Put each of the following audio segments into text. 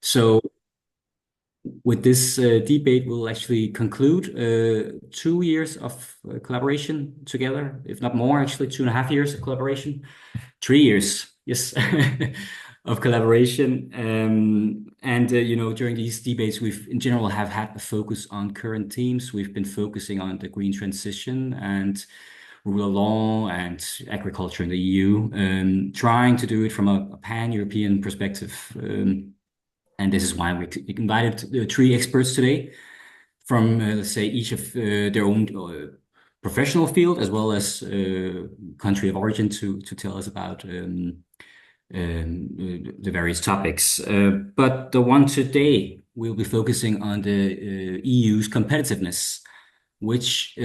So with this debate, we'll actually conclude 2 years of collaboration together, if not more, actually 2.5 years of collaboration, 3 years, yes, of collaboration. And during these debates, we've in general have had a focus on current themes. We've been focusing on the green transition and rule of law and agriculture in the EU, trying to do it from a pan-European perspective. And this is why we invited three experts today from, let's say, each of their own professional field as well as country of origin to tell us about the various topics. But the one today, we'll be focusing on the EU's competitiveness, which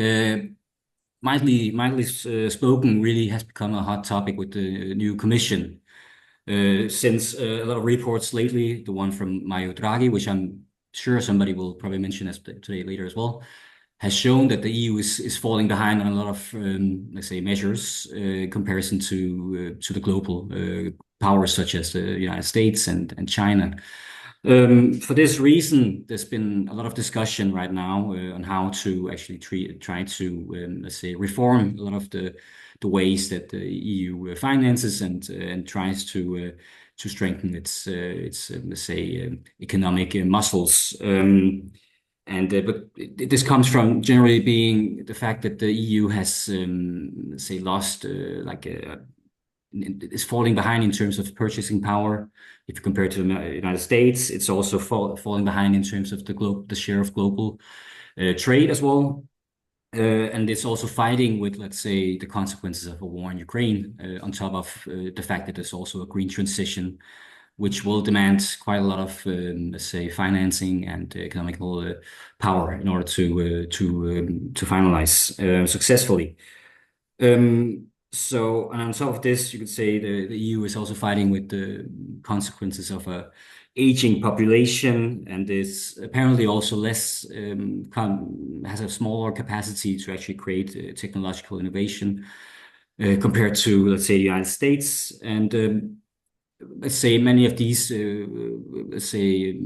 mildly spoken really has become a hot topic with the new commission. Since a lot of reports lately, the one from Mario Draghi, which I'm sure somebody will probably mention as today later as well, has shown that the EU is falling behind on a lot of let's say measures in comparison to the global powers such as the United States and China. For this reason, there's been a lot of discussion right now on how to actually try to let's say reform a lot of the ways that the EU finances and tries to strengthen its let's say economic muscles. But this comes from generally being the fact that the EU has let's say lost is falling behind in terms of purchasing power. If you compare it to the United States, it's also falling behind in terms of the share of global trade as well. And it's also fighting with, let's say, the consequences of a war in Ukraine, on top of the fact that there's also a green transition, which will demand quite a lot of, let's say, financing and economical power in order to finalize successfully. So, and on top of this, you could say the EU is also fighting with the consequences of a aging population, and is apparently also less has a smaller capacity to actually create technological innovation compared to, let's say, the United States. And let's say many of these, let's say,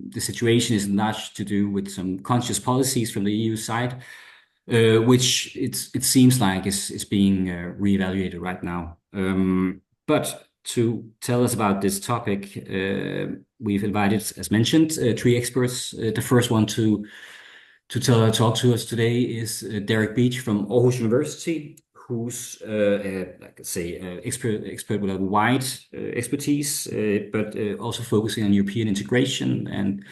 the situation is not to do with some conscious policies from the EU side, which it seems like is being reevaluated right now. But to tell us about this topic, we've invited, as mentioned, three experts. The first one talk to us today is Derek Beach from Aarhus University, who's like I say, expert with a wide expertise, but also focusing on European integration and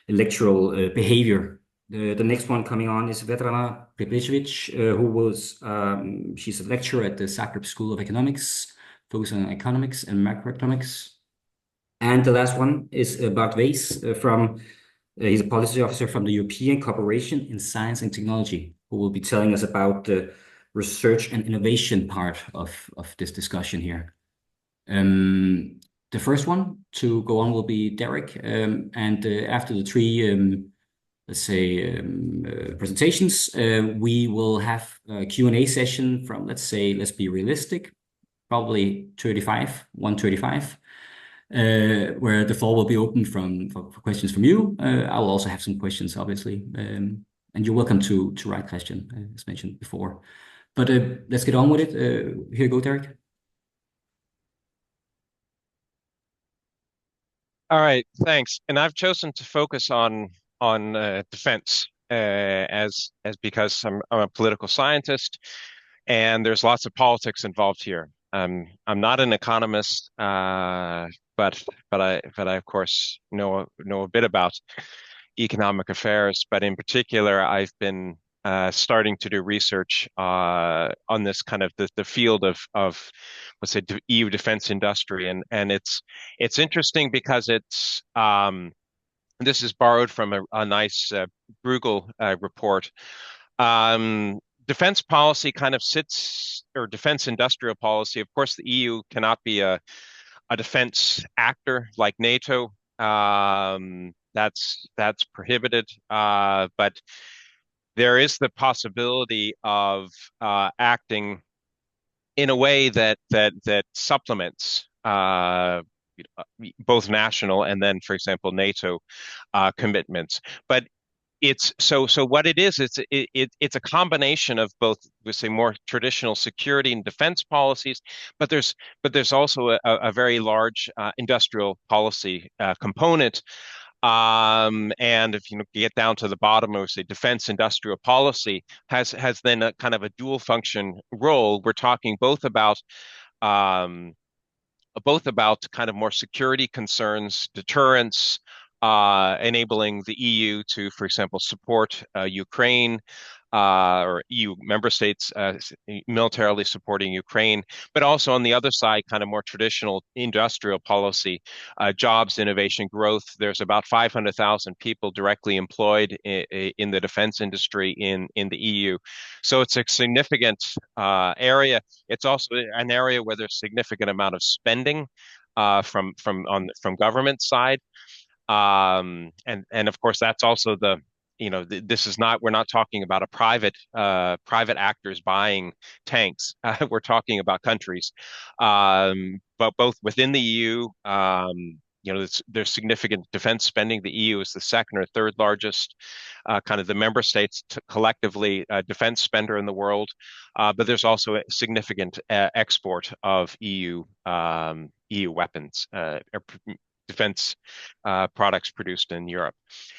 electoral behavior. The next one coming on is Vedrana Preplicevic, she's a lecturer at the Zagreb School of Economics, focusing on economics and macroeconomics. And the last one is Bart Wees he's a policy officer from the European Cooperation in Science and Technology, who will be telling us about the research and innovation part of this discussion here. The first one to go on will be Derek, and after the three let's say presentations, we will have a Q&A session from, let's be realistic, probably 135, where the floor will be open for questions from you. I will also have some questions, obviously, and you're welcome to write question, as mentioned before. But let's get on with it. Here you go, Derek. All right, thanks. And I've chosen to focus on defense as because I'm a political scientist, and there's lots of politics involved here. I'm not an economist, but I of course know a bit about economic affairs. But in particular, I've been starting to do research on this kind of the field of let's say the EU defense industry, and it's interesting because it's this is borrowed from a nice Bruegel report. Defense policy kind of sits, or defense industrial policy. Of course, the EU cannot be a defense actor like NATO. That's prohibited. But there is the possibility of acting in a way that supplements both national and then, for example, NATO commitments. But so what it is, it's a combination of both, we say, more traditional security and defense policies, but there's also a very large industrial policy component. And if you get down to the bottom, I would say defense industrial policy has then a kind of a dual function role. We're talking um, both about kind of more security concerns, deterrence, enabling the EU to, for example, support Ukraine, or EU member states militarily supporting Ukraine, but also on the other side, kind of more traditional industrial policy, jobs, innovation, growth. There's about 500,000 people directly employed in the defense industry in the EU. So it's a significant area. It's also an area where there's significant amount of spending from government side. And of course, that's also this is not, we're not talking about a private actors buying tanks. We're talking about countries, but both within the EU. There's significant defense spending. The EU is the second or third largest, kind of the member states collectively defense spender in the world. But there's also a significant export of EU weapons, defense products produced in Europe.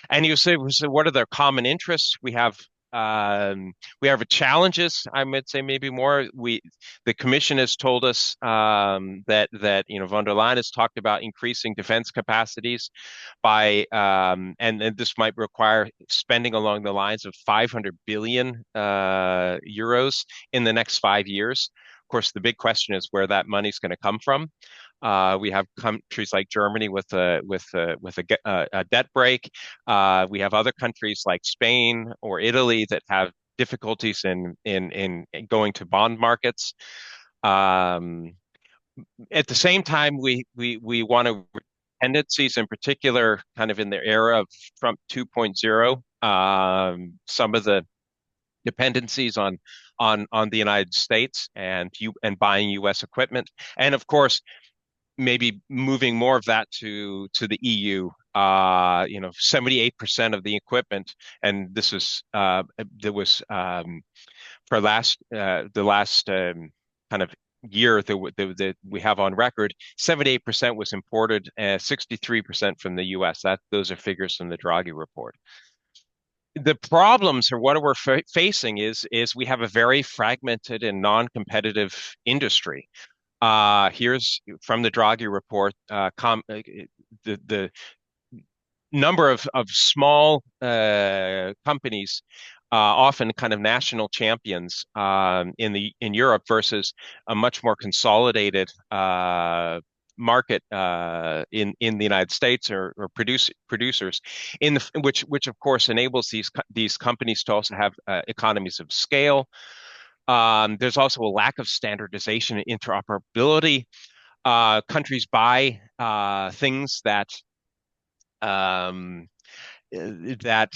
And you say, so what are their common interests? We have challenges. I would say maybe more. The Commission has told us that von der Leyen has talked about increasing defense capacities by and this might require spending along the lines of 500 billion euros in the next 5 years. Of course, the big question is where that money's going to come from. We have countries like Germany with a debt break. We have other countries like Spain or Italy that have difficulties in going to bond markets. At the same time, we want to tendencies, in particular, kind of in the era of Trump 2.0, some of the dependencies on the United States and buying U.S. equipment, and of course maybe moving more of that to the EU. 78% of the equipment, and this was there was for the last kind of year that we have on record, 78% was imported, 63% from the US. Those are figures from the Draghi report. The problems, or what we're facing, is we have a very fragmented and non-competitive industry. Here's from the Draghi report, the number of small companies, often kind of national champions in Europe versus a much more consolidated market in the United States, or producers, which of course enables these companies to also have economies of scale. There's also a lack of standardization and interoperability. Countries buy things um, that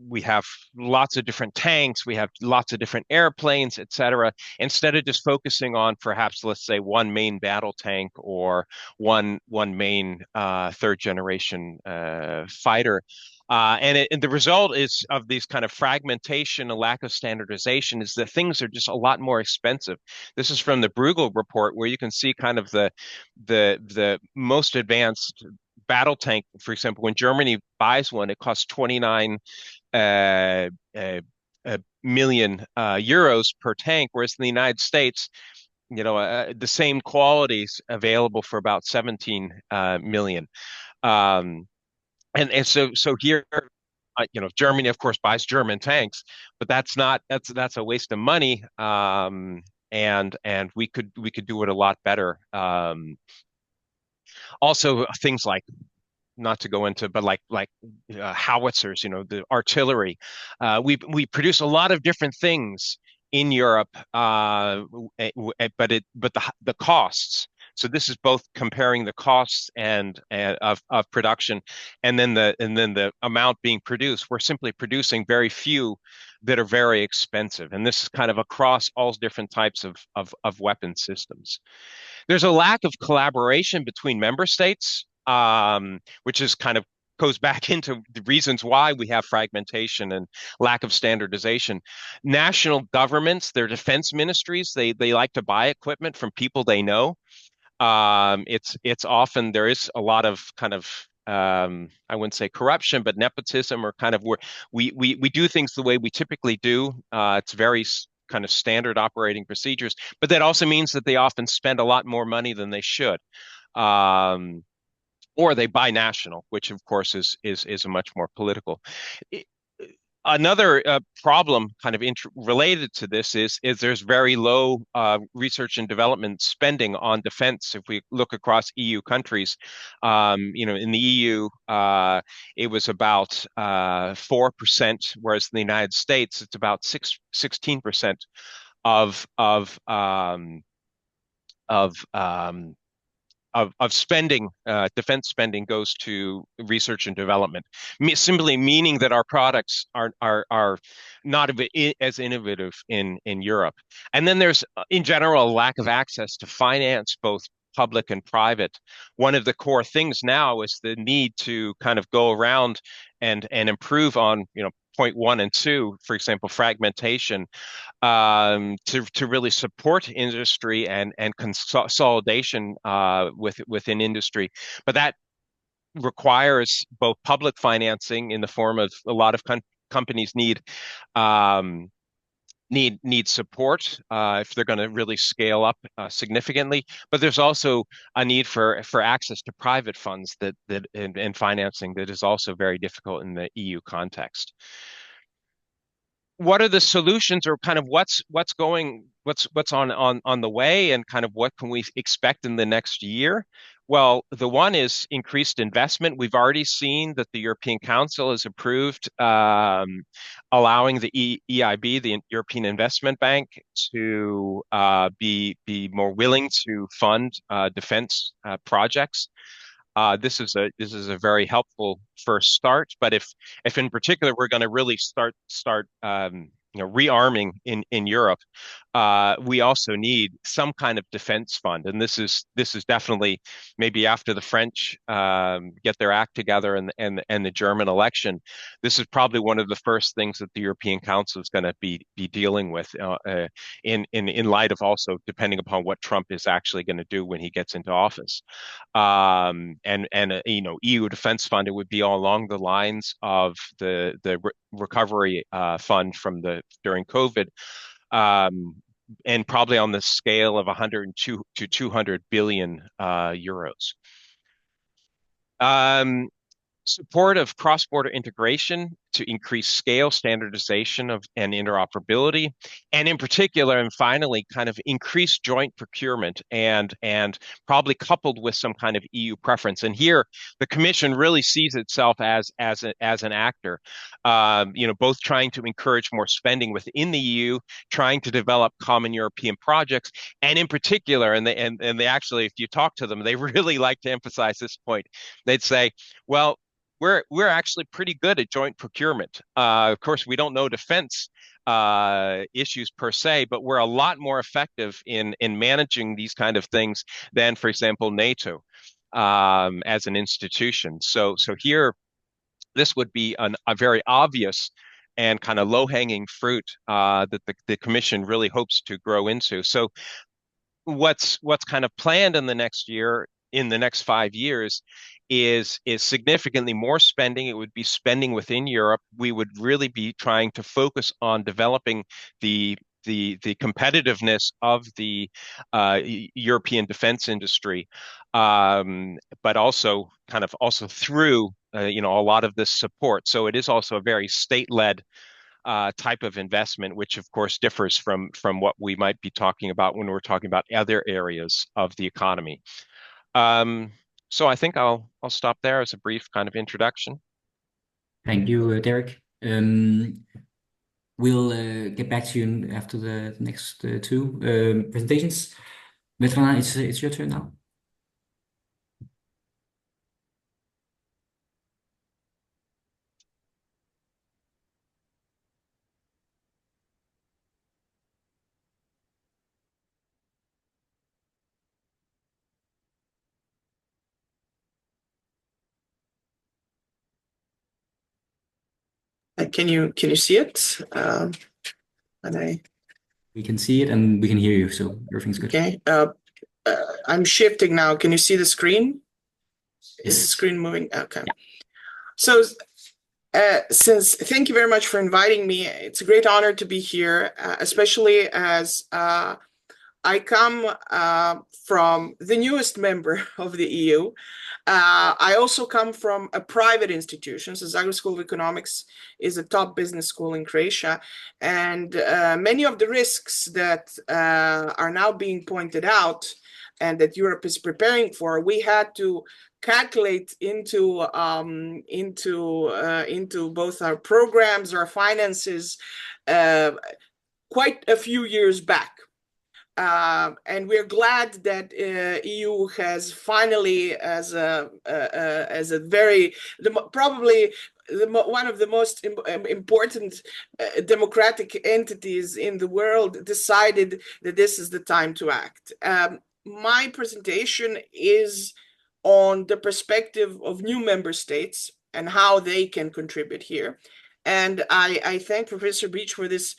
we have lots of different tanks, we have lots of different airplanes, etc. Instead of just focusing on perhaps, let's say, one main battle tank or one main third generation fighter. And the result is of these kind of fragmentation, a lack of standardization, is that things are just a lot more expensive. This is from the Bruegel report, where you can see kind of the most advanced battle tank. For example, when Germany buys one, it costs 29 uh, uh, million euros per tank, whereas in the United States, the same qualities available for about 17 million. Um, and so here, Germany, of course, buys German tanks, but that's a waste of money. And we could do it a lot better. Also, things like, not to go into, but like howitzers, the artillery. We produce a lot of different things in Europe, but the costs. So this is both comparing the costs and of production, and then the amount being produced. We're simply producing very few that are very expensive. And this is kind of across all different types of weapon systems. There's a lack of collaboration between member states, which is kind of goes back into the reasons why we have fragmentation and lack of standardization. National governments, their defense ministries, they like to buy equipment from people they know. It's often there is a lot of kind of I wouldn't say corruption, but nepotism, or kind of where we do things the way we typically do. It's very kind of standard operating procedures, but that also means that they often spend a lot more money than they should. Um, or they buy national, which of course is a much more political. Another problem kind of related to this is there's very low research and development spending on defense. If we look across EU countries, in the EU, it was about 4%, whereas in the United States, it's about 16% of of um, of of spending, defense spending goes to research and development, simply meaning that our products are not as innovative in Europe. And then there's, in general, a lack of access to finance, both public and private. One of the core things now is the need to kind of go around and improve on, point one and two, for example, fragmentation, to really support industry and consolidation within industry. But that requires both public financing in the form of a lot of companies um, need support if they're going to really scale up significantly. But there's also a need for access to private funds and financing that is also very difficult in the EU context. What are the solutions, or kind of what's on the way, and kind of what can we expect in the next year? Well, the one is increased investment. We've already seen that the European Council has approved allowing the EIB, the European Investment Bank, to be more willing to fund defense projects. This is a very helpful first start. But if in particular we're going to really start rearming in Europe, we also need some kind of defense fund. And this is definitely, maybe after the French get their act together and the German election, this is probably one of the first things that the European Council is going to be dealing with, in light of also depending upon what Trump is actually going to do when he gets into office. EU defense fund, it would be all along the lines of the recovery fund from during COVID, um, and probably on the scale of 102 to 200 billion euros. Support of cross-border integration to increase scale, standardization and interoperability, and in particular, and finally, kind of increased joint procurement, and probably coupled with some kind of EU preference. And here, the Commission really sees itself as an actor, both trying to encourage more spending within the EU, trying to develop common European projects, and in particular, and they actually, if you talk to them, they really like to emphasize this point. They'd say, well, we're actually pretty good at joint procurement. Of course, we don't know defense issues per se, but we're a lot more effective in managing these kind of things than, for example, NATO as an institution. So here, this would be a very obvious and kind of low-hanging fruit that the Commission really hopes to grow into. So what's kind of planned in the next 5 years is significantly more spending. It would be spending within Europe. We would really be trying to focus on developing the competitiveness of the European defense industry, but also through a lot of this support. So it is also a very state-led type of investment, which of course differs from what we might be talking about when we're talking about other areas of the economy. So I think I'll stop there as a brief kind of introduction. Thank you, Derek. We'll get back to you after the next two presentations. Vetrana, it's your turn now. Can you see it? And We can see it and we can hear you, so everything's good. okay. I'm shifting now. Can you see the screen? Is the Yes. screen moving? Okay. Yeah. So, thank you very much for inviting me. It's a great honor to be here, especially as I come from the newest member of the EU. I also come from a private institution. So Zagreb School of Economics is a top business school in Croatia. And many of the risks that are now being pointed out and that Europe is preparing for, we had to calculate into both our programs, our finances, quite a few years back. And we're glad that EU has finally, as a very probably one of the most important democratic entities in the world, decided that this is the time to act. My presentation is on the perspective of new member states and how they can contribute here. And I thank Professor Beach for this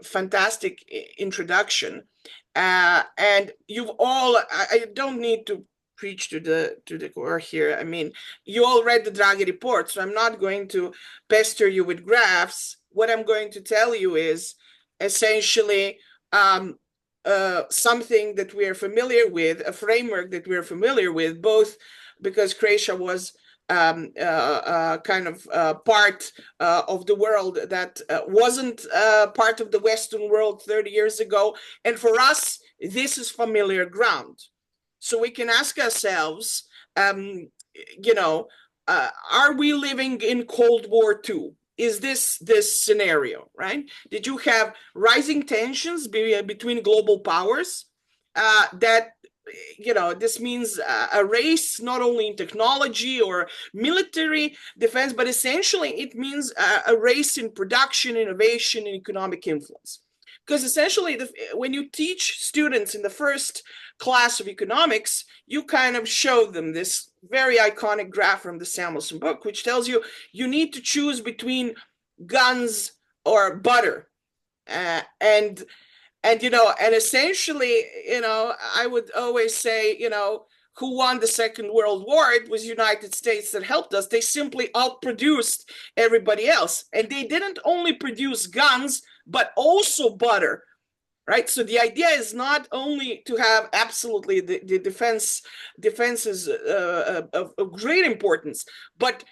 fantastic introduction. And you've all, I don't need to preach to the core here. I mean, you all read the Draghi report, so I'm not going to pester you with graphs. What I'm going to tell you is essentially something that we are familiar with, a framework that we're familiar with, both because Croatia was kind of part of the world that wasn't part of the Western world 30 years ago. And for us, this is familiar ground. So we can ask ourselves, are we living in Cold War II? Is this scenario, right? Did you have rising tensions between global powers that this means a race not only in technology or military defense, but essentially it means a race in production, innovation, and economic influence. Because essentially, when you teach students in the first class of economics, you kind of show them this very iconic graph from the Samuelson book, which tells you you need to choose between guns or butter. And essentially, I would always say, who won the Second World War? It was United States that helped us. They simply outproduced everybody else. And they didn't only produce guns, but also butter, right? So the idea is not only to have absolutely the defenses of great importance, but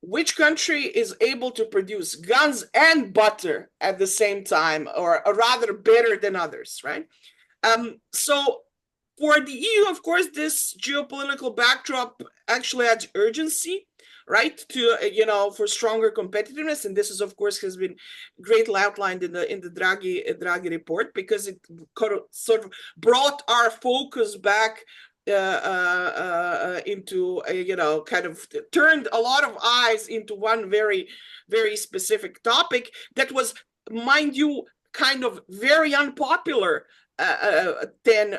which country is able to produce guns and butter at the same time, or rather better than others, right? So for the EU, of course, this geopolitical backdrop actually adds urgency, right, to for stronger competitiveness, and this is, of course, has been greatly outlined in the Draghi report, because it sort of brought our focus back into kind of turned a lot of eyes into one very, very specific topic that was, mind you, kind of very unpopular 10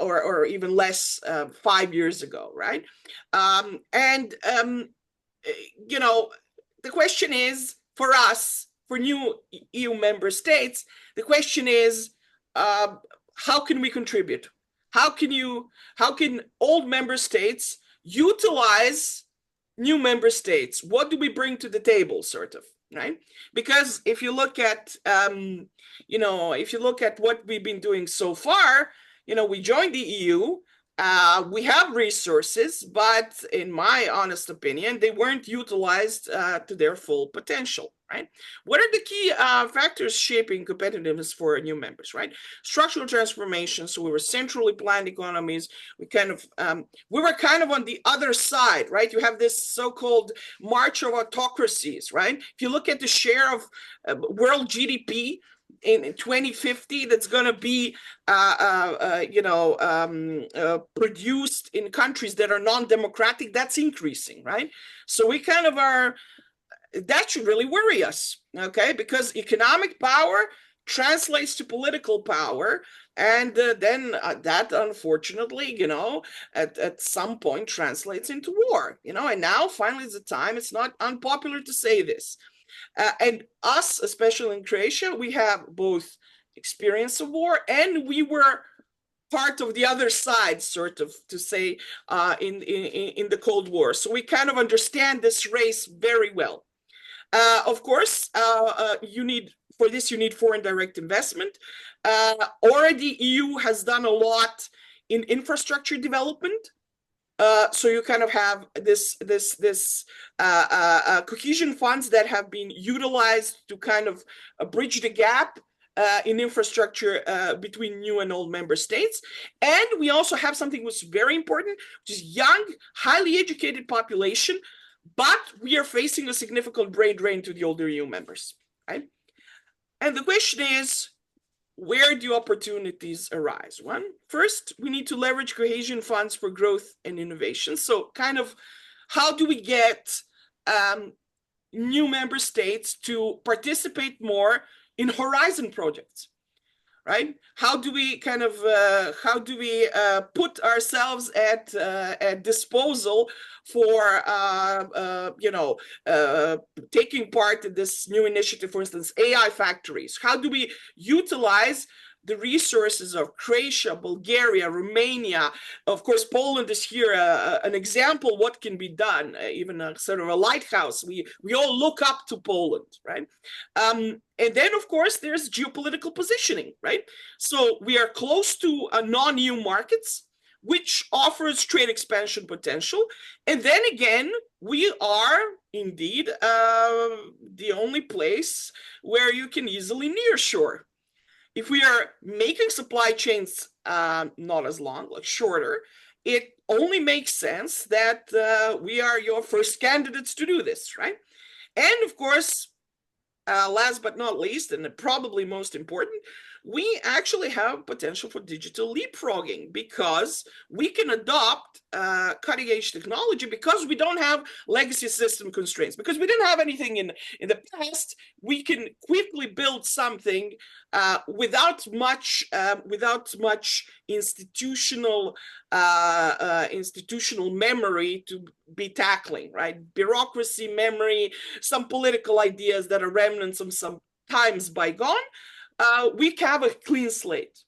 or even less 5 years ago, right? The question is, for us, for new EU member states, the question is, how can we contribute? How can old member states utilize new member states? What do we bring to the table, sort of, right? Because if you look at what we've been doing so far, we joined the EU. We have resources, but in my honest opinion, they weren't utilized to their full potential, right? What are the key factors shaping competitiveness for new members, right? Structural transformation. So we were centrally planned economies. We were kind of on the other side, right? You have this so-called march of autocracies, right? If you look at the share of world GDP in 2050, that's going to be produced in countries that are non-democratic, that's increasing, right? So we kind of are, that should really worry us, okay? Because economic power translates to political power, And then that, unfortunately, at some point translates into war, and now finally is the time. It's not unpopular to say this. And us, especially in Croatia, we have both experience of war, and we were part of the other side, sort of, to say, in the Cold War. So we kind of understand this race very well. Of course, you need foreign direct investment. Already, EU has done a lot in infrastructure development. So you kind of have this cohesion funds that have been utilized to kind of bridge the gap in infrastructure between new and old member states. And we also have something which is very important, which is young, highly educated population, but we are facing a significant brain drain to the older EU members, right? And the question is, where do opportunities arise? First, we need to leverage cohesion funds for growth and innovation. So kind of, how do we get new member states to participate more in horizon projects, right? How do we kind of put ourselves at disposal for taking part in this new initiative? For instance, AI factories. How do we utilize the resources of Croatia, Bulgaria, Romania? Of course, Poland is here an example what can be done, even a sort of a lighthouse. We all look up to Poland, right? And then, of course, there's geopolitical positioning, right? So we are close to non-EU markets, which offers trade expansion potential. And then again, we are indeed the only place where you can easily nearshore. If we are making supply chains not as long, like shorter, it only makes sense that we are your first candidates to do this, right? And of course, last but not least, and probably most important, we actually have potential for digital leapfrogging, because we can adopt cutting edge technology, because we don't have legacy system constraints, because we didn't have anything in the past. We can quickly build something without much institutional memory to be tackling, right? Bureaucracy, memory, some political ideas that are remnants of some times bygone. We have a clean slate.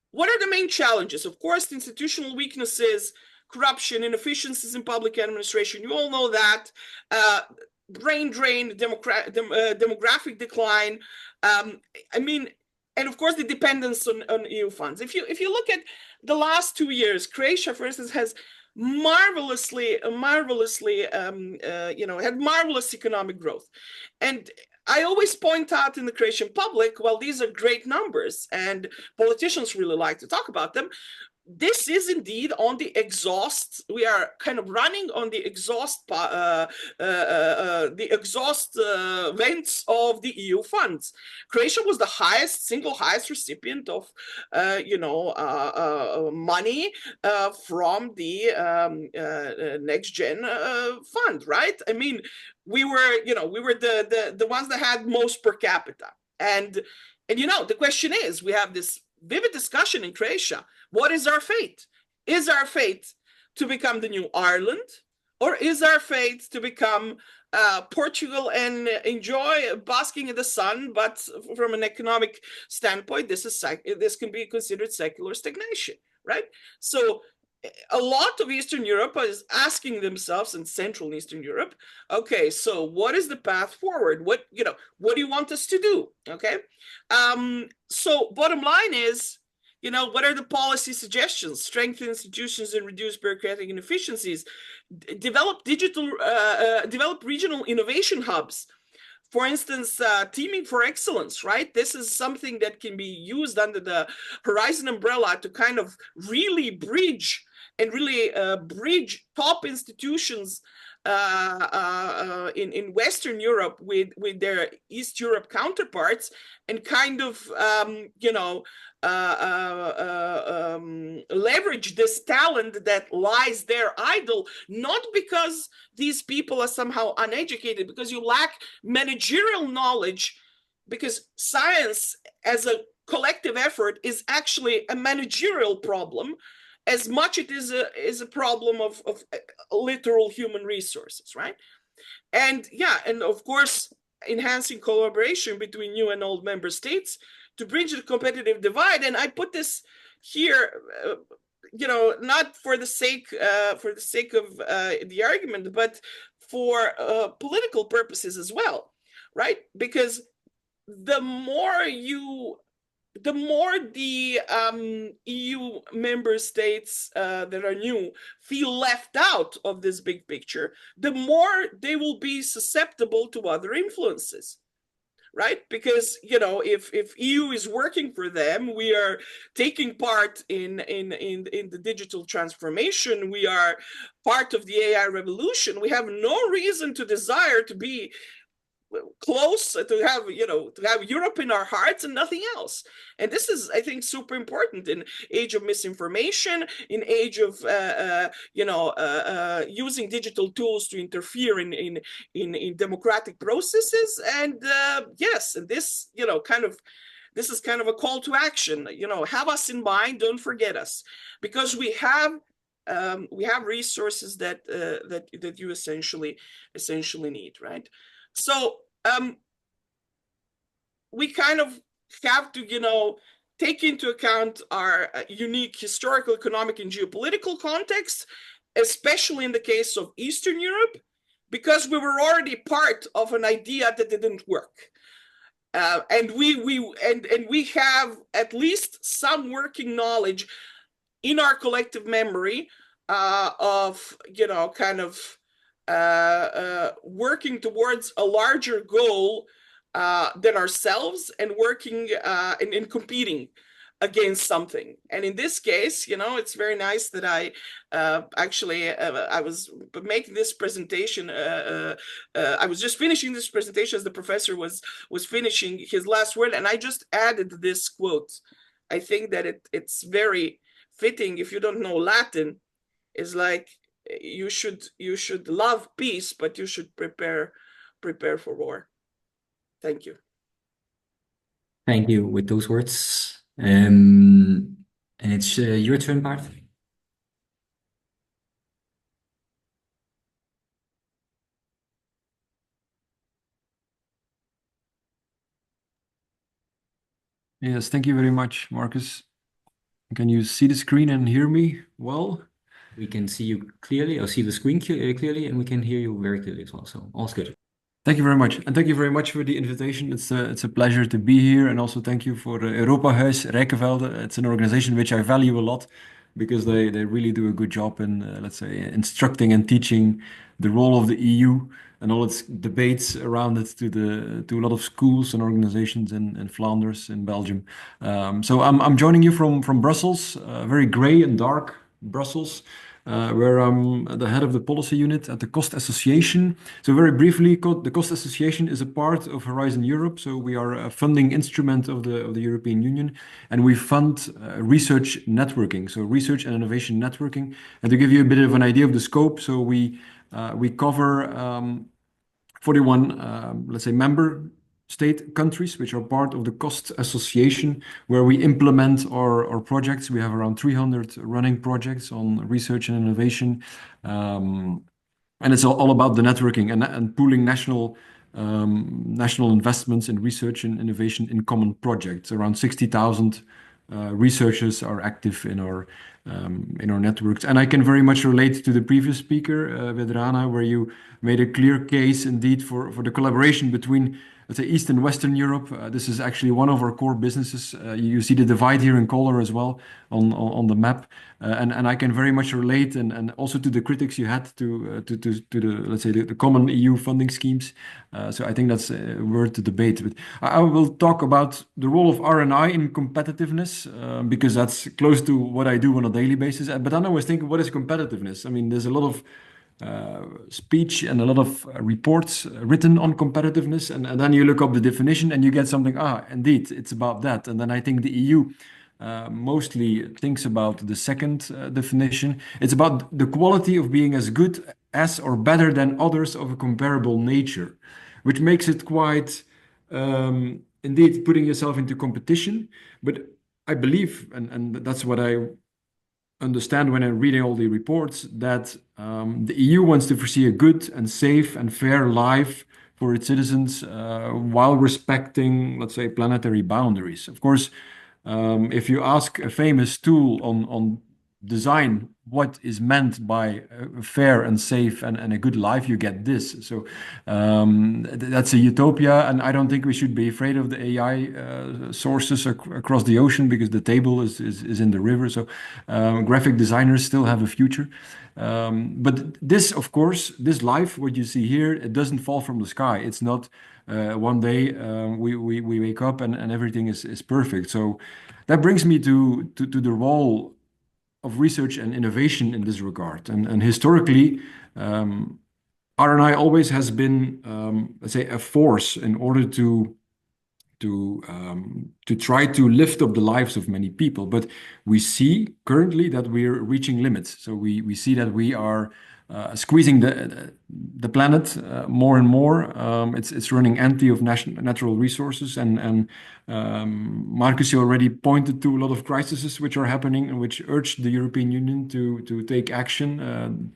What are the main challenges? Of course, institutional weaknesses, corruption, inefficiencies in public administration. You all know that. Brain drain, demographic decline. And of course, the dependence on EU funds. If you look at the last 2 years, Croatia, for instance, has had marvelous economic growth. And I always point out in the Croatian public, well, these are great numbers, and politicians really like to talk about them. This is indeed on the exhaust. We are kind of running on the exhaust vents of the EU funds. Croatia was the single highest recipient of money from the Next Gen fund, right? I mean, we were the ones that had most per capita, and the question is, we have this vivid discussion in Croatia. What is our fate? Is our fate to become the new Ireland, or is our fate to become Portugal and enjoy basking in the sun? But from an economic standpoint, this can be considered secular stagnation, right? So a lot of Eastern Europe is asking themselves, and Central and Eastern Europe, okay, so what is the path forward? What do you want us to do? Okay, so bottom line is, what are the policy suggestions? Strengthen institutions and reduce bureaucratic inefficiencies. Develop regional innovation hubs. For instance, teaming for excellence, right? This is something that can be used under the Horizon umbrella to kind of really bridge top institutions in Western Europe with their East Europe counterparts, and kind of leverage this talent that lies there idle, not because these people are somehow uneducated, because you lack managerial knowledge, because science as a collective effort is actually a managerial problem as much it is a problem of literal human resources, right? And yeah, and of course, enhancing collaboration between new and old member states to bridge the competitive divide. And I put this here, not for the sake of the argument, but for political purposes as well, right? Because the more the EU member states that are new feel left out of this big picture, the more they will be susceptible to other influences, right? Because if EU is working for them, we are taking part in the digital transformation. We are part of the AI revolution. We have no reason to desire to be close, to have Europe in our hearts and nothing else. And this is, I think, super important in age of misinformation, in age of using digital tools to interfere in democratic processes. And yes, and this this is kind of a call to action. Have us in mind, don't forget us, because we have resources that you essentially need, right? So we kind of have to, take into account our unique historical, economic, and geopolitical context, especially in the case of Eastern Europe, because we were already part of an idea that didn't work. And we have at least some working knowledge in our collective memory of, kind of working towards a larger goal than ourselves, and working and competing against something. And in this case, it's very nice that I was making this presentation. I was just finishing this presentation as the professor was finishing his last word, and I just added this quote. I think that it's very fitting. If you don't know Latin, is like, you should love peace, but you should prepare for war. Thank you. Thank you with those words. And it's your turn, Bart. Yes, thank you very much, Marcus. Can you see the screen and hear me well? We can see you clearly, or see the screen clearly, and we can hear you very clearly as well. So all's good. Thank you very much. And thank you very much for the invitation. It's a pleasure to be here. And also thank you for Europahuis Rijkenvelde. It's an organization which I value a lot, because they really do a good job in, let's say, instructing and teaching the role of the EU and all its debates around it to a lot of schools and organizations in Flanders, in Belgium. So I'm joining you from Brussels, very gray and dark Brussels, where I'm the head of the policy unit at the Cost Association. So very briefly, the Cost Association is a part of Horizon Europe. So we are a funding instrument of the European Union, and we fund research networking, so research and innovation networking. And to give you a bit of an idea of the scope, so we cover 41, let's say, member state countries, which are part of the Cost Association, where we implement our projects. We have around 300 running projects on research and innovation. And it's all about the networking and pooling national investments in research and innovation in common projects. Around 60,000 researchers are active in our networks. And I can very much relate to the previous speaker, Vedrana, where you made a clear case indeed for the collaboration between, let's say, East and Western Europe. This is actually one of our core businesses. You see the divide here in color as well on the map. And I can very much relate, and also to the critics you had to the, let's say, the common EU funding schemes. So I think that's worth the debate. But I will talk about the role of R&I in competitiveness, because that's close to what I do on a daily basis. But then I was thinking, what is competitiveness? I mean, there's a lot of speech and a lot of reports written on competitiveness, and then you look up the definition and you get something, indeed, it's about that. And then I think the EU mostly thinks about the second definition. It's about the quality of being as good as or better than others of a comparable nature, which makes it quite indeed putting yourself into competition. But I believe, and that's what I understand when I'm reading all the reports, that the EU wants to foresee a good and safe and fair life for its citizens while respecting, let's say, planetary boundaries. Of course, if you ask a famous tool on design what is meant by a fair and safe and a good life, you get this. So that's a utopia, and I don't think we should be afraid of the AI sources across the ocean, because the table is in the river. So graphic designers still have a future. But this, of course, this life, what you see here, it doesn't fall from the sky. It's not one day we wake up and everything is perfect. So that brings me to the role of research and innovation in this regard. And historically, R&I always has been, let's say, a force in order to try to lift up the lives of many people. But we see currently that we're reaching limits. So we see that we are squeezing the planet more and more. It's running empty of natural resources, and Marcus, you already pointed to a lot of crises which are happening and which urged the European Union to take action.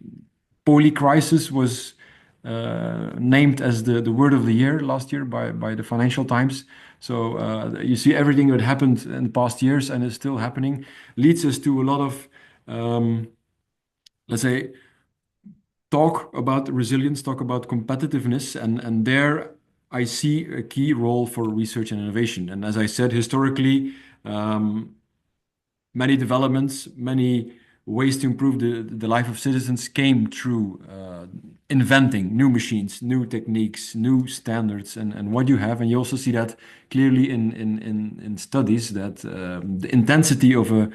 Poly crisis was named as the word of the year last year by the Financial Times. So you see everything that happened in the past years and is still happening leads us to a lot of, let's say, talk about resilience, talk about competitiveness, and there I see a key role for research and innovation. And as I said, historically, many developments, many ways to improve the life of citizens came through inventing new machines, new techniques, new standards, and what you have. And you also see that clearly in studies that the intensity of a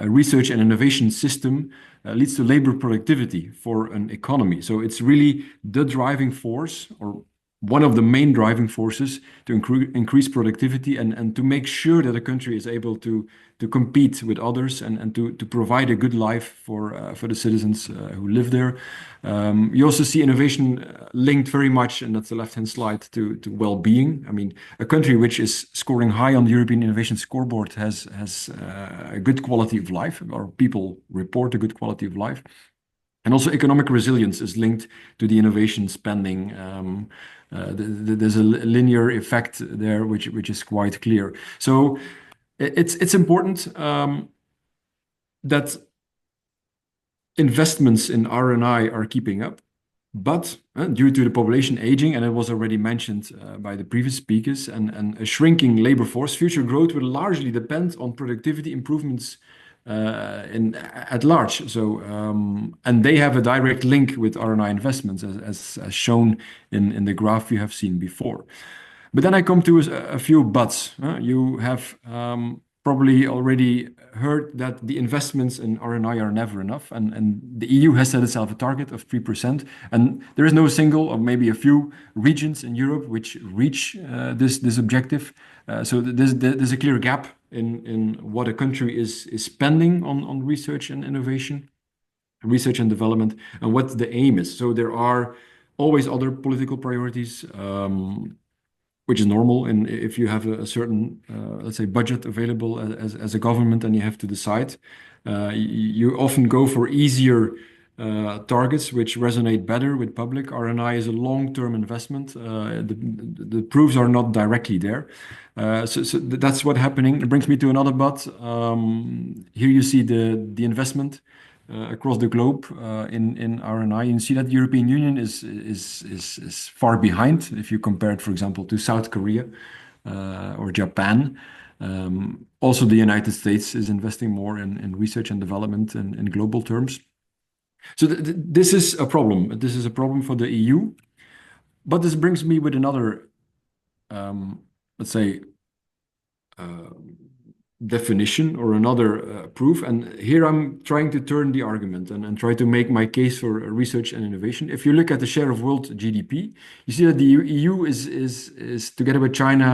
research and innovation system leads to labor productivity for an economy. So it's really the driving force, or one of the main driving forces, to increase productivity and to make sure that a country is able to compete with others and to provide a good life for the citizens who live there. You also see innovation linked very much, and that's the left-hand slide, to well-being. I mean, a country which is scoring high on the European Innovation Scoreboard has a good quality of life, or people report a good quality of life. And also economic resilience is linked to the innovation spending. There's a linear effect there, which is quite clear. So it's important that investments in R&I are keeping up, but due to the population aging, and it was already mentioned by the previous speakers, and a shrinking labor force, future growth will largely depend on productivity improvements at large. So, and they have a direct link with R&I investments, as shown in the graph you have seen before. But then I come to a few buts. You have probably already heard that the investments in R&I are never enough, and the EU has set itself a target of 3%, and there is no single, or maybe a few regions in Europe which reach this objective. So there's a clear gap in what a country is spending on research and innovation, research and development, and what the aim is. So there are always other political priorities, which is normal. And if you have a certain, let's say, budget available as a government, and you have to decide, you often go for easier targets which resonate better with public. R&I is a long-term investment. The proofs are not directly there. So that's what's happening. It brings me to another but. Here you see the investment across the globe in R&I. You see that the European Union is far behind if you compare it, for example, to South Korea or Japan. Also, the United States is investing more in research and development in global terms. So this is a problem. This is a problem for the EU. But this brings me with another, let's say, definition or another proof. And here I'm trying to turn the argument and try to make my case for research and innovation. If you look at the share of world GDP, you see that the EU is together with China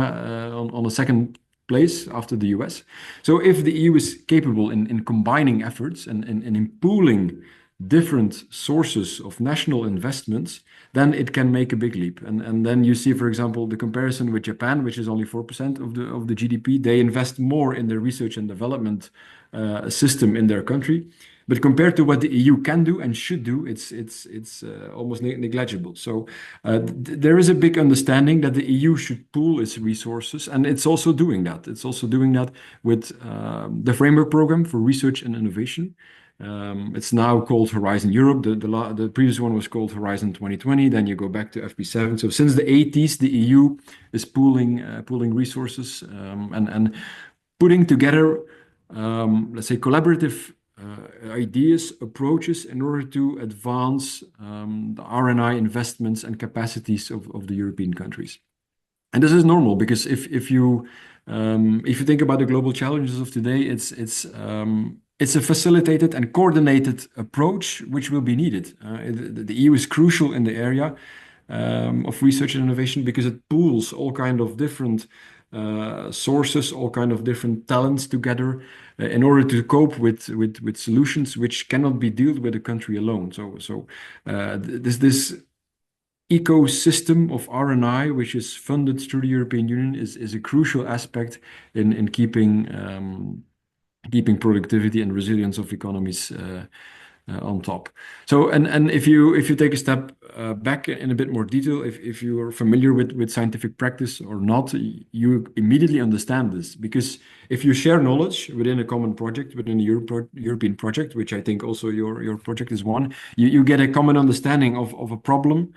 on the second place after the US. So if the EU is capable in combining efforts and in pooling different sources of national investments, then it can make a big leap. And then you see, for example, the comparison with Japan, which is only 4% of the GDP. They invest more in their research and development system in their country. But compared to what the EU can do and should do, it's almost negligible. So there is a big understanding that the EU should pool its resources, and it's also doing that. It's also doing that with the framework program for research and innovation. It's now called Horizon Europe. The previous one was called Horizon 2020. Then you go back to FP7. So since the 80s, the EU is pooling resources and putting together, let's say, collaborative ideas, approaches in order to advance the R&I investments and capacities of the European countries. And this is normal because if you think about the global challenges of today, it's a facilitated and coordinated approach which will be needed. The EU is crucial in the area of research and innovation because it pools all kind of different sources, all kind of different talents together in order to cope with solutions which cannot be dealt with a country alone. So this ecosystem of R&I, which is funded through the European Union, is a crucial aspect in keeping productivity and resilience of economies on top. So, and if you take a step back in a bit more detail, if you are familiar with scientific practice or not, you immediately understand this, because if you share knowledge within a common project, within a European project, which I think also your project is one, you get a common understanding of a problem.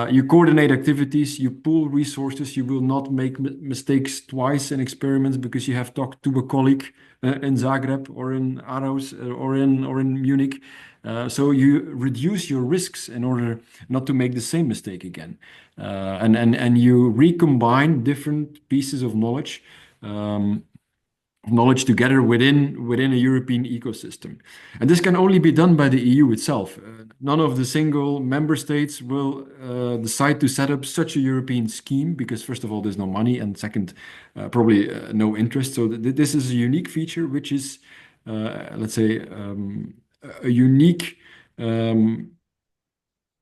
You coordinate activities, you pool resources, you will not make mistakes twice in experiments because you have talked to a colleague in Zagreb or in Aarhus or in Munich. So you reduce your risks in order not to make the same mistake again. And you recombine different pieces of knowledge together within a European ecosystem. And this can only be done by the EU itself. None of the single member states will decide to set up such a European scheme because, first of all, there's no money, and second, probably no interest. So this is a unique feature, which is, let's say, a unique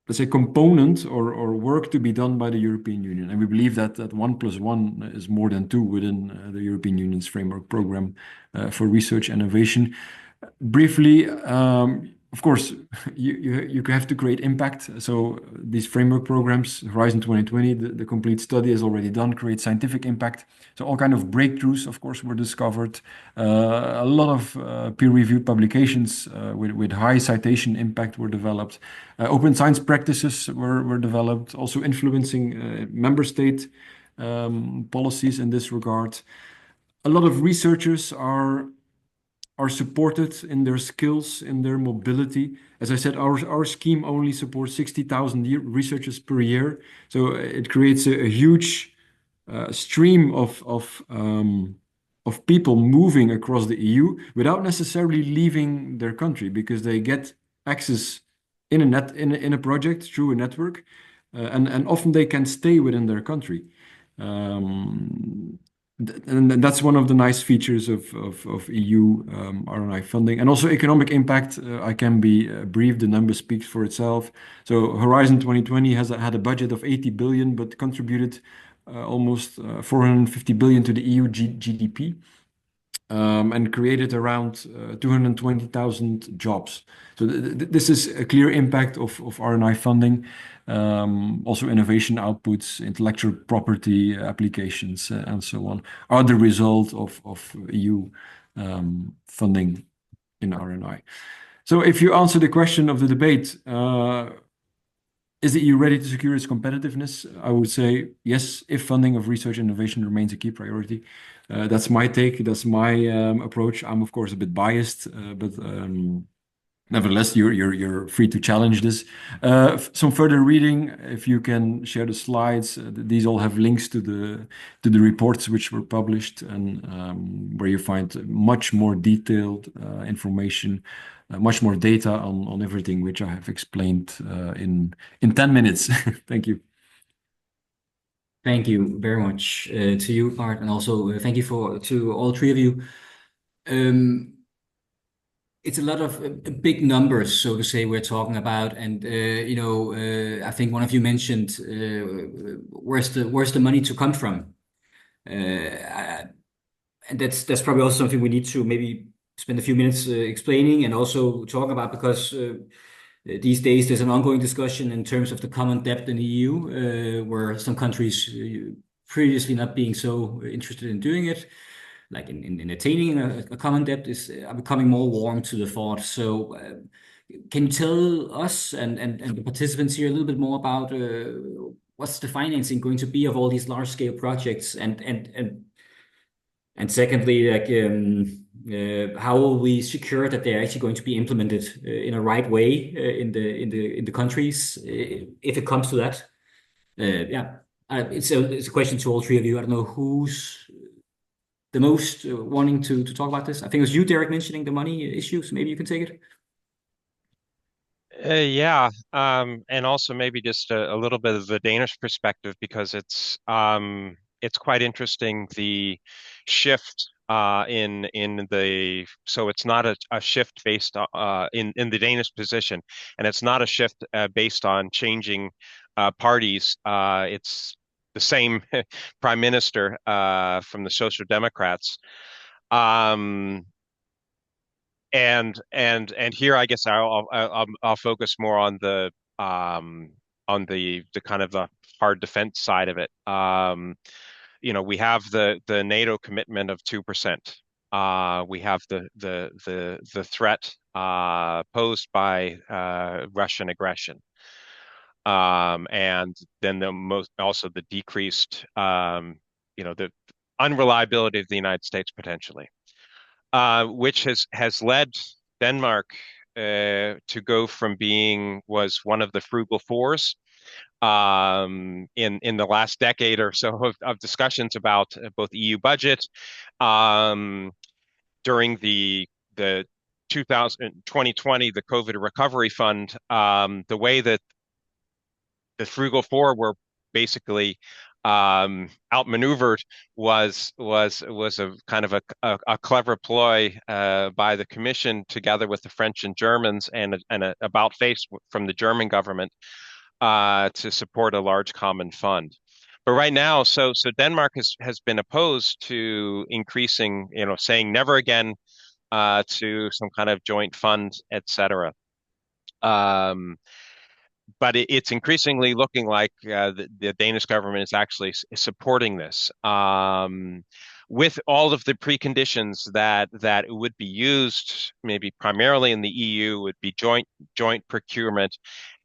let's say, component or work to be done by the European Union. And we believe that 1 + 1 is more than 2 within the European Union's framework program for research and innovation. Briefly, of course, you have to create impact. So these framework programs, Horizon 2020, the complete study is already done, create scientific impact. So all kind of breakthroughs, of course, were discovered. A lot of peer-reviewed publications with high citation impact were developed. Open science practices were developed, also influencing member state policies in this regard. A lot of researchers are supported in their skills, in their mobility. As I said, our scheme only supports 60,000 researchers per year. So it creates a huge stream of people moving across the EU without necessarily leaving their country, because they get access in a project through a network, and often they can stay within their country. And that's one of the nice features of EU R&I funding. And also economic impact, I can be brief, the number speaks for itself. So Horizon 2020 had a budget of 80 billion, but contributed almost 450 billion to the EU GDP, and created around 220,000 jobs. So this is a clear impact of R&I funding. Also innovation outputs, intellectual property applications, and so on, are the result of EU funding in R&I. So if you answer the question of the debate, is the EU ready to secure its competitiveness? I would say yes, if funding of research and innovation remains a key priority. That's my take. That's my approach. I'm, of course, a bit biased, but nevertheless, you're free to challenge this. Some further reading, if you can share the slides. These all have links to the reports which were published, and where you find much more detailed information, much more data on everything which I have explained in 10 minutes. Thank you. Thank you very much to you, Bart, and also thank you to all three of you. it's a lot of big numbers, so to say, we're talking about, and I think one of you mentioned where's the money to come from, and that's probably also something we need to maybe spend a few minutes explaining and also talk about because these days there's an ongoing discussion in terms of the common debt in the EU, where some countries previously not being so interested in doing it, like in attaining a common debt, are becoming more warm to the thought. So, can you tell us and the participants here a little bit more about what's the financing going to be of all these large scale projects, and secondly, like how will we secure that they're actually going to be implemented in a right way in the countries if it comes to that? Yeah, it's a question to all three of you. I don't know who's the most wanting to talk about this. I think it was you, Derek, mentioning the money issues. Maybe you can take it. Yeah, and also maybe just a little bit of the Danish perspective because it's quite interesting the shift in the so it's not a shift based in the Danish position, and it's not a shift based on changing parties. It's the same prime minister from the Social Democrats. Um, and here I guess I'll focus more on the kind of the hard defense side of it. We have the NATO commitment of 2%. We have the threat posed by Russian aggression. And then also the decreased the unreliability of the United States potentially. Which has led Denmark to go from was one of the frugal fours in the last decade or so of discussions about both EU budget during the 2020, the COVID recovery fund. The way that the frugal four were basically outmaneuvered was a kind of a clever ploy by the Commission together with the French and Germans and a about face from the German government to support a large common fund. But right now, so Denmark has been opposed to increasing, saying never again to some kind of joint fund, etc. But it's increasingly looking like the Danish government is actually supporting this with all of the preconditions that it would be used, maybe primarily in the EU, would be joint procurement,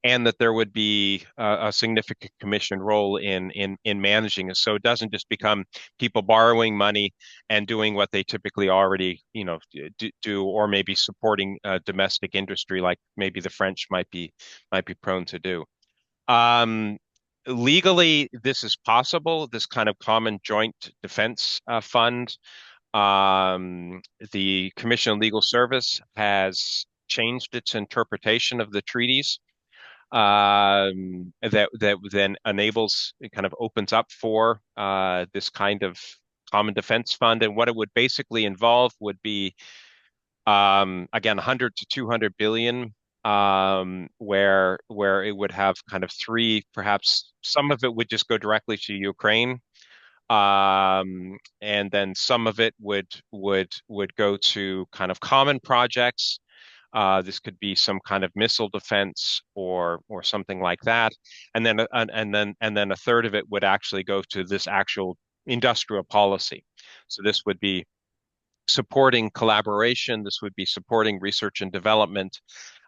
and that there would be a significant commission role in managing it. So it doesn't just become people borrowing money and doing what they typically already do, or maybe supporting domestic industry like maybe the French might be prone to do. Legally, this is possible. This kind of common joint defense fund. The Commission on Legal Service has changed its interpretation of the treaties that then enables, it kind of opens up for this kind of common defense fund. And what it would basically involve would be, again, 100 to 200 billion, where it would have kind of three, perhaps some of it would just go directly to Ukraine. And then some of it would go to kind of common projects. This could be some kind of missile defense or something like that, and then a third of it would actually go to this actual industrial policy. So this would be supporting collaboration. This would be supporting research and development.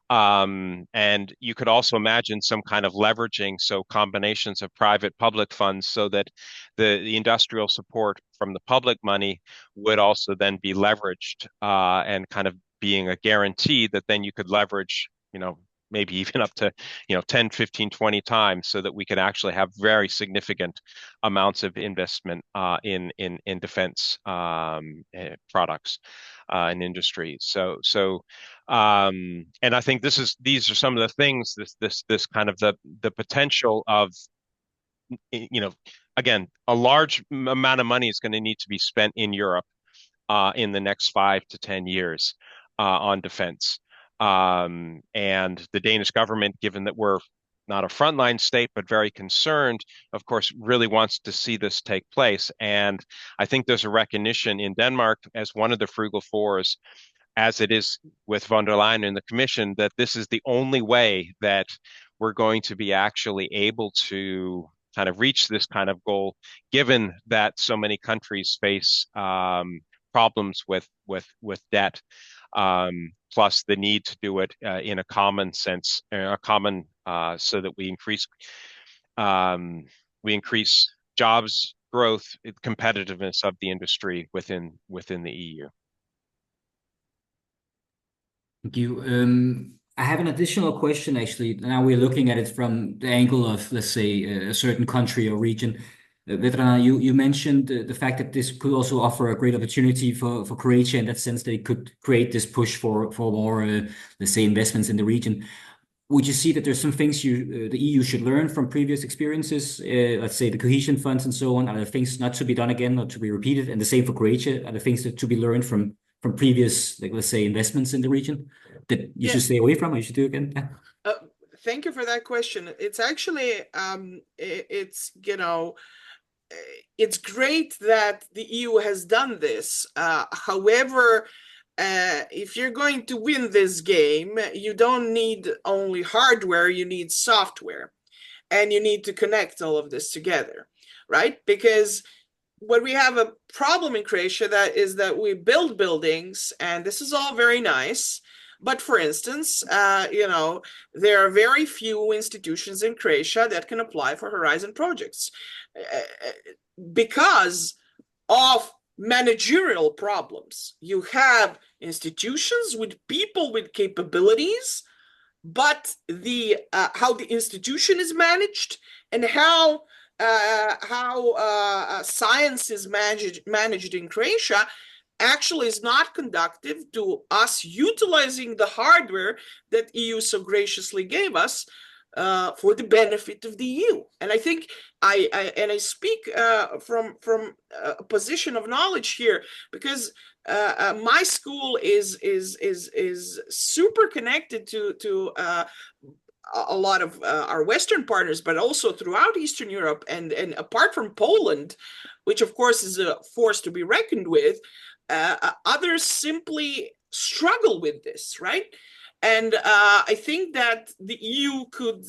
And you could also imagine some kind of leveraging, so combinations of private public funds, so that the industrial support from the public money would also then be leveraged and kind of being a guarantee that then you could leverage, maybe even up to 10, 15, 20 times, so that we could actually have very significant amounts of investment in defense products and industries. So and I think these are some of the things, this kind of the potential of, again, a large amount of money is going to need to be spent in Europe in the next 5 to 10 years. on defense. And the Danish government, given that we're not a frontline state, but very concerned, of course, really wants to see this take place. And I think there's a recognition in Denmark as one of the frugal fours, as it is with von der Leyen and the Commission, that this is the only way that we're going to be actually able to kind of reach this kind of goal, given that so many countries face problems with debt, plus the need to do it in a common sense, so that we increase jobs, growth, competitiveness of the industry within the EU. Thank you. I have an additional question, actually. Now we're looking at it from the angle of, let's say, a certain country or region. Vedrana, you mentioned the fact that this could also offer a great opportunity for Croatia in that sense that it could create this push for more, let's say, investments in the region. Would you see that there's some things the EU should learn from previous experiences, let's say the cohesion funds and so on? Are there things not to be done again, not to be repeated? And the same for Croatia. Are there things that to be learned from previous, like, let's say, investments in the region that you should stay away from or you should do again? Yeah. Thank you for that question. It's actually, it's great that the EU has done this. However, if you're going to win this game, you don't need only hardware, you need software. And you need to connect all of this together, right? Because what we have a problem in Croatia is that we build buildings, and this is all very nice. But for instance, there are very few institutions in Croatia that can apply for Horizon projects because of managerial problems. You have institutions with people with capabilities, but how the institution is managed and how science is managed in Croatia actually is not conducive to us utilizing the hardware that EU so graciously gave us for the benefit of the EU. And I think I speak from a position of knowledge here, because my school is super connected to a lot of our Western partners, but also throughout Eastern Europe, and apart from Poland, which of course is a force to be reckoned with, others simply struggle with this, right? And I think that the EU could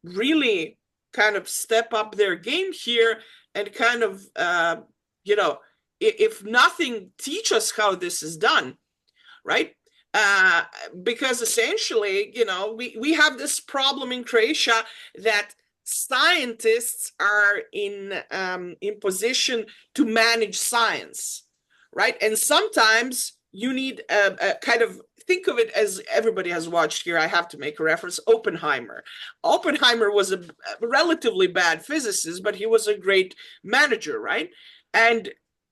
really kind of step up their game here and kind of, if nothing, teach us how this is done, right? Because essentially, we have this problem in Croatia that scientists are in position to manage science, right? And sometimes you need a kind of, think of it as, everybody has watched here, I have to make a reference, Oppenheimer. Oppenheimer was a relatively bad physicist, but he was a great manager, right? And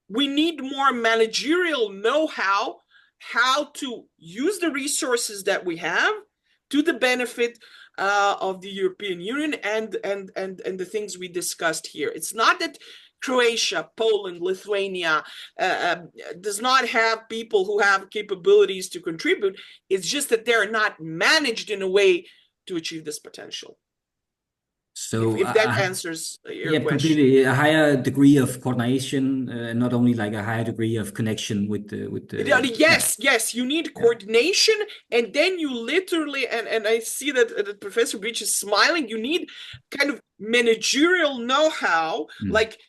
we need more managerial know-how, how to use the resources that we have to the benefit of the European Union and the things we discussed here. It's not that Croatia, Poland, Lithuania does not have people who have capabilities to contribute. It's just that they're not managed in a way to achieve this potential. So if that answers your question. Completely. A higher degree of coordination, not only like a higher degree of connection with the yes, you need coordination, and then you literally, and I see that Professor Breach is smiling, you need kind of managerial know-how, like,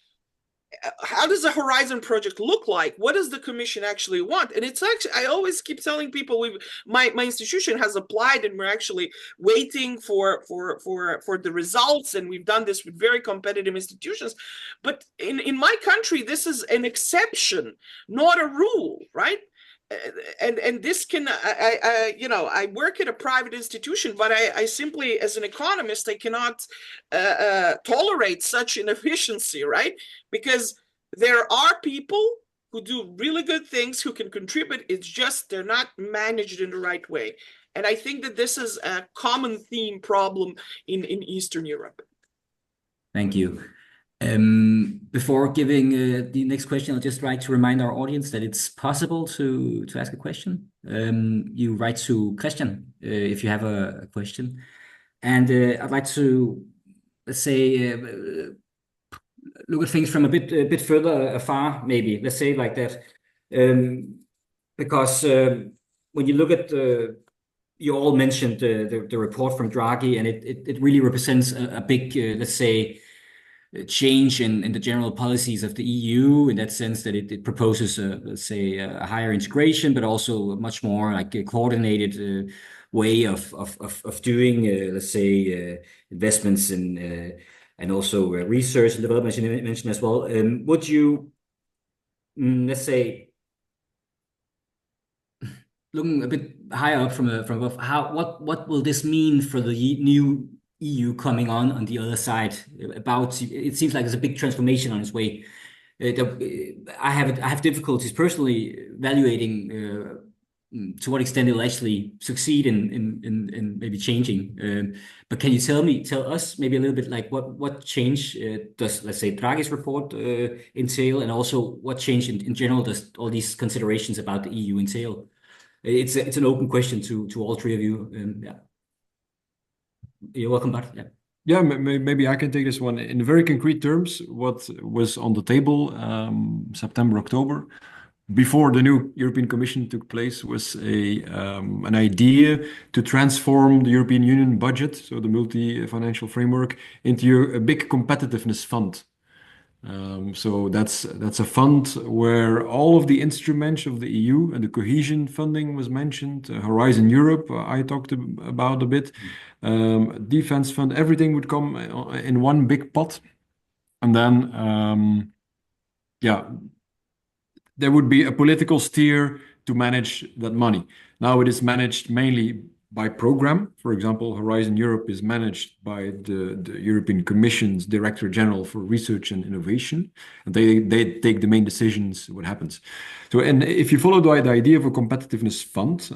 how does a Horizon project look like? What does the Commission actually want? And it's actually, I always keep telling people, my institution has applied, and we're actually waiting for the results. And we've done this with very competitive institutions. But in my country, this is an exception, not a rule, right? And this can, I work at a private institution, but I simply, as an economist, I cannot tolerate such inefficiency, right? Because there are people who do really good things, who can contribute. It's just they're not managed in the right way. And I think that this is a common theme problem in Eastern Europe. Thank you. Before giving the next question, I'll just like to remind our audience that it's possible to ask a question. You write to Christian if you have a question, and I'd like to, let's say, look at things from a bit further afar, maybe. Let's say it like that, um, because when you look at you all mentioned the report from Draghi, and it really represents a big, let's say, change in the general policies of the EU in that sense that it proposes, let's say, a higher integration, but also a much more like a coordinated way of doing, let's say, investments in and also research and development you mentioned as well. Would you, let's say, looking a bit higher up from above, what will this mean for the new EU coming on the other side? About it seems like there's a big transformation on its way. I have difficulties personally evaluating to what extent it'll actually succeed in maybe changing. But can you tell us maybe a little bit like what change does, let's say, Draghi's report entail, and also what change in general does all these considerations about the EU entail? It's an open question to all three of you. Yeah, you're welcome, Bart. Yeah. Yeah, maybe I can take this one. In very concrete terms, what was on the table September, October, before the new European Commission took place, was an idea to transform the European Union budget, so the multi-financial framework, into a big competitiveness fund. So that's a fund where all of the instruments of the EU and the cohesion funding was mentioned, Horizon Europe, I talked about a bit, defense fund, everything would come in one big pot. And then, yeah, there would be a political steer to manage that money. Now it is managed mainly by program. For example, Horizon Europe is managed by the European Commission's Director General for Research and Innovation. And they take the main decisions, what happens. So, and if you follow the idea of a competitiveness fund,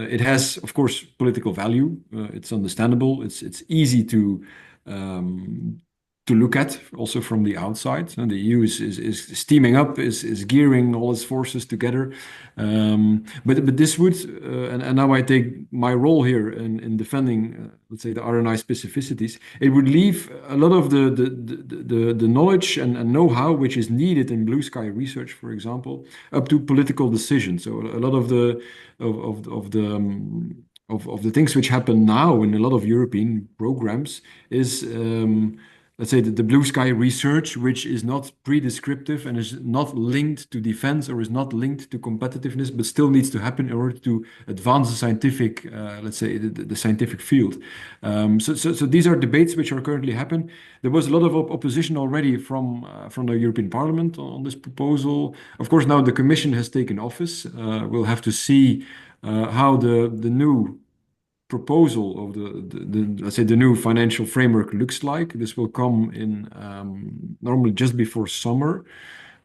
it has, of course, political value. It's understandable. It's easy to look at also from the outside. And the EU is steaming up, is gearing all its forces together. But this would, and now I take my role here in defending, let's say, the R&I specificities. It would leave a lot of the knowledge and know-how which is needed in blue sky research, for example, up to political decisions. So a lot of the things which happen now in a lot of European programs is let's say the blue sky research, which is not pre-descriptive and is not linked to defense or is not linked to competitiveness, but still needs to happen in order to advance the scientific, let's say, the scientific field. So these are debates which are currently happening. There was a lot of opposition already from the European Parliament on this proposal. Of course, now the Commission has taken office. We'll have to see how the new proposal of let's say the new financial framework looks like. This will come in normally just before summer.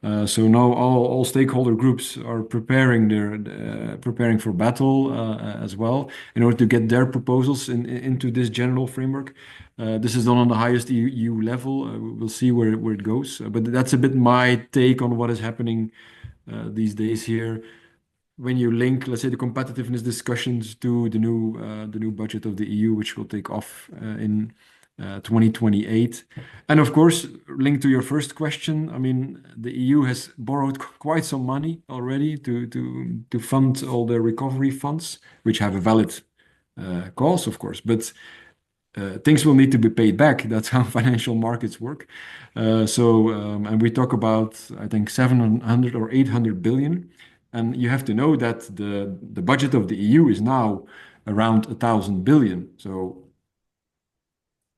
So now all stakeholder groups are preparing for battle as well in order to get their proposals into this general framework. This is done on the highest EU level. We'll see where it goes. But that's a bit my take on what is happening these days here when you link, let's say, the competitiveness discussions to the new budget of the EU, which will take off in 2028. And of course, linked to your first question, I mean, the EU has borrowed quite some money already to fund all the recovery funds, which have a valid cause, of course. But things will need to be paid back. That's how financial markets work. And we talk about, I think, 700 or 800 billion. And you have to know that the budget of the EU is now around 1,000 billion. So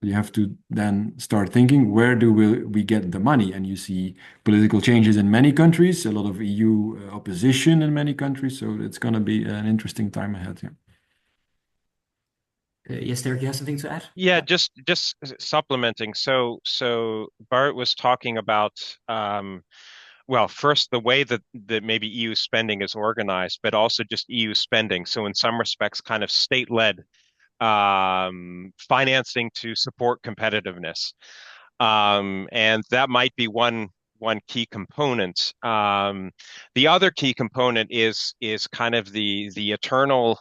you have to then start thinking, where do we get the money? And you see political changes in many countries, a lot of EU opposition in many countries. So it's going to be an interesting time ahead here. Yes, Derek, you have something to add? Yeah, just supplementing. So Bart was talking about well, first the way that maybe EU spending is organized, but also just EU spending. So in some respects, kind of state-led financing to support competitiveness. And that might be one key component. The other key component is kind of the eternal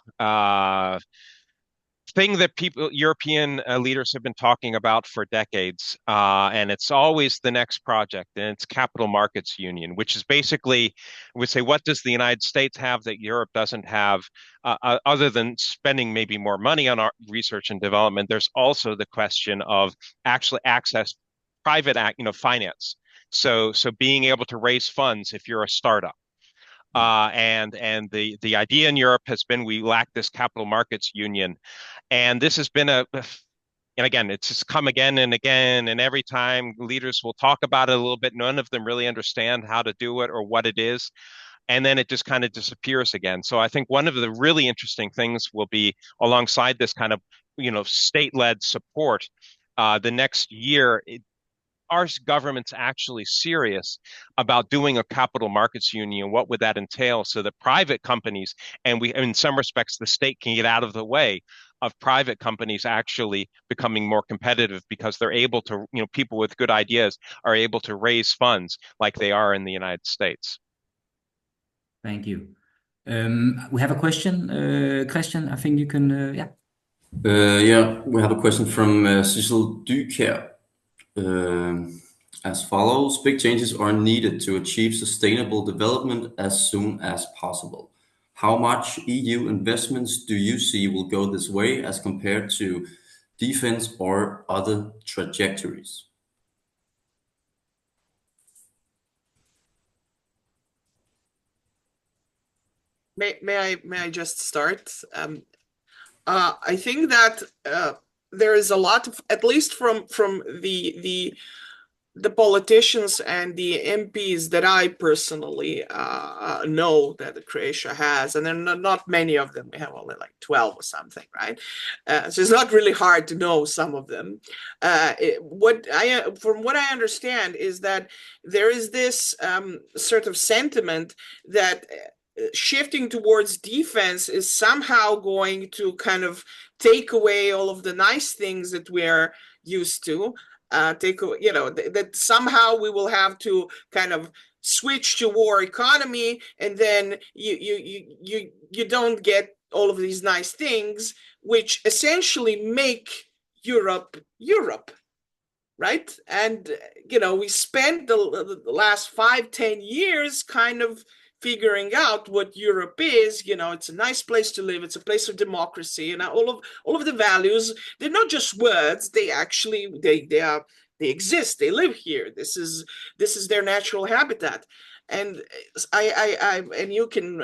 thing that European leaders have been talking about for decades, and it's always the next project, and it's capital markets union, which is basically, we say, what does the United States have that Europe doesn't have, other than spending maybe more money on our research and development? There's also the question of actually access private, finance. So being able to raise funds if you're a startup. And the idea in Europe has been we lack this capital markets union, and this has been and again, it's just come again and again, and every time leaders will talk about it a little bit, none of them really understand how to do it or what it is, and then it just kind of disappears again. So I think one of the really interesting things will be, alongside this kind of state-led support, the next year, are governments actually serious about doing a capital markets union? What would that entail, so that private companies, and in some respects, the state can get out of the way of private companies actually becoming more competitive, because they're able to, people with good ideas are able to raise funds like they are in the United States. Thank you. We have a question, Christian. I think you can, yeah. Yeah, we have a question from Cecil Duker. As follows: big changes are needed to achieve sustainable development as soon as possible. How much EU investments do you see will go this way as compared to defense or other trajectories? May I just start? I think that there is a lot of, at least from the politicians and the MPs that I personally know that Croatia has, and there are not many of them. We have only like 12 or something, right? So it's not really hard to know some of them. From what I understand is that there is this sort of sentiment that shifting towards defense is somehow going to kind of take away all of the nice things that we're used to. That somehow we will have to kind of switch to war economy, and then you don't get all of these nice things, which essentially make Europe, right? And we spent the last 5-10 years kind of figuring out what Europe is. It's a nice place to live. It's a place of democracy, and all of the values. They're not just words. They actually they exist. They live here. This is their natural habitat. And and you can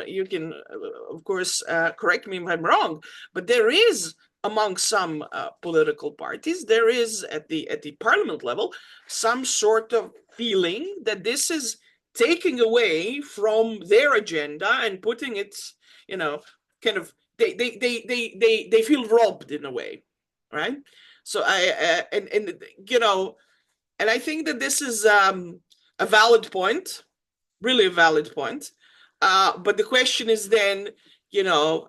of course correct me if I'm wrong, but there is, among some political parties, there is at the parliament level some sort of feeling that this is taking away from their agenda and putting it, kind of, they feel robbed in a way, right? So and I think that this is a valid point, really a valid point. But the question is then, the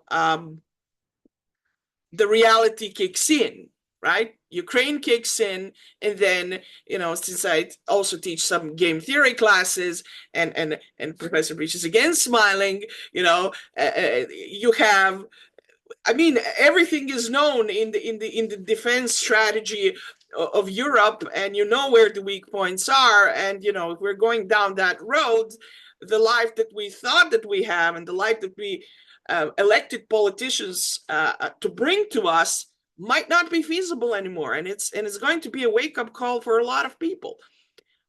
reality kicks in, right? Ukraine kicks in, and then, since I also teach some game theory classes, and Professor Breach is again smiling, you have, I mean, everything is known in the defense strategy of Europe, and where the weak points are, and if we're going down that road, the life that we thought that we have, and the life that we elected politicians to bring to us, might not be feasible anymore, and it's going to be a wake-up call for a lot of people.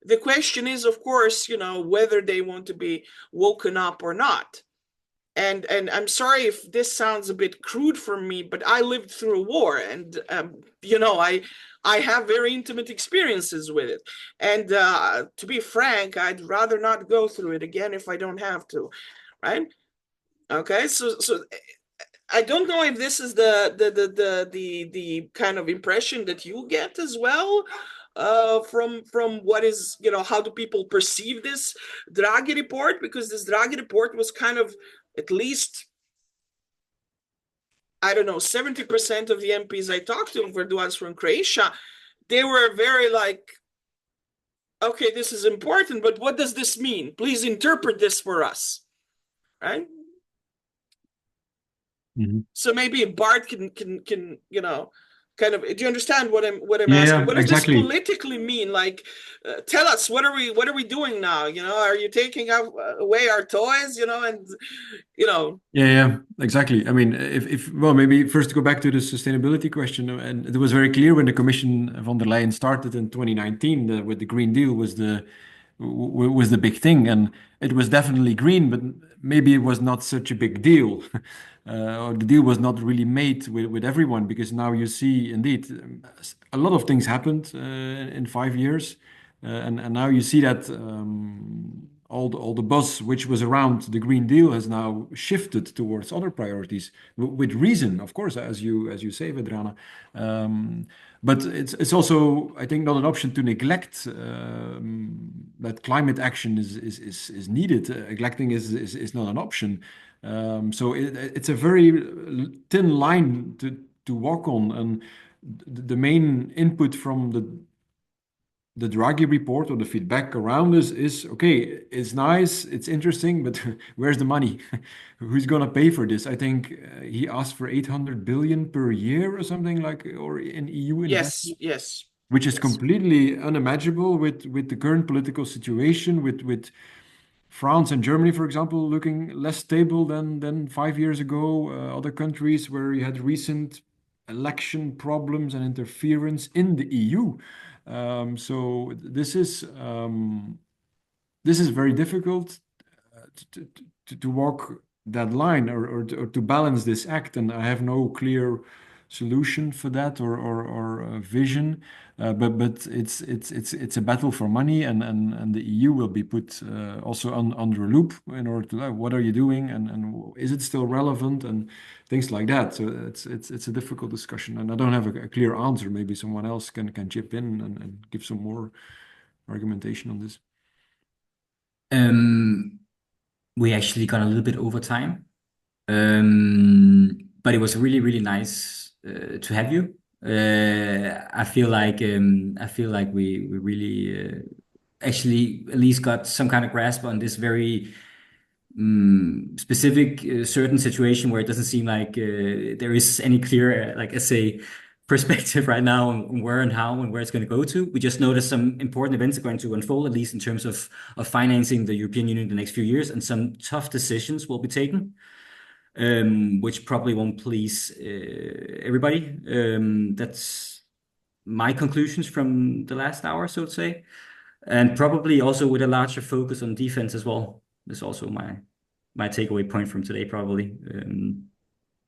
The question is, of course, whether they want to be woken up or not. And I'm sorry if this sounds a bit crude for me, but I lived through a war, and I have very intimate experiences with it. And to be frank, I'd rather not go through it again if I don't have to, right? Okay, so I don't know if this is the kind of impression that you get as well, from what is, how do people perceive this Draghi report? Because this Draghi report was kind of, at least, I don't know, 70% of the MPs I talked to were the ones from Croatia. They were very like, okay, this is important, but what does this mean? Please interpret this for us, right? So maybe Bart can kind of, do you understand what I'm asking? What does this politically mean? Like, tell us, what are we doing now? Are you taking away our toys? Yeah, exactly. I mean, if well, maybe first to go back to the sustainability question, and it was very clear when the Commission von der Leyen started in 2019 with the Green Deal was the big thing, and it was definitely green, but maybe it was not such a big deal, or the deal was not really made with everyone, because now you see indeed a lot of things happened in 5 years, and now you see that all the buzz which was around the Green Deal has now shifted towards other priorities with reason, of course, as you say, Vedrana. But it's also, I think, not an option to neglect that climate action is needed. Neglecting is not an option. So it's a very thin line to walk on, and the main input from the Draghi report or the feedback around this is, okay, it's nice, it's interesting, but where's the money? Who's going to pay for this? I think he asked for 800 billion per year or something like, or in EU investment. Yes. Which is completely unimaginable with the current political situation, with France and Germany, for example, looking less stable than 5 years ago. Other countries where you had recent election problems and interference in the EU. So this is very difficult to walk that line or to balance this act, and I have no clear solution for that or vision. But it's a battle for money, and the EU will be put also under a loop in order to what are you doing, and is it still relevant, and things like that. So it's a difficult discussion, and I don't have a clear answer. Maybe someone else can chip in and give some more argumentation on this. We actually got a little bit over time, but it was really, really nice to have you. I feel like we really actually at least got some kind of grasp on this very specific certain situation where it doesn't seem like there is any clear like I say perspective right now on where and how and where it's going to go to. We just know that some important events are going to unfold, at least in terms of financing the European Union in the next few years, and some tough decisions will be taken, which probably won't please everybody. That's my conclusions from the last hour, so to say, and probably also with a larger focus on defense as well. That's also my takeaway point from today, probably.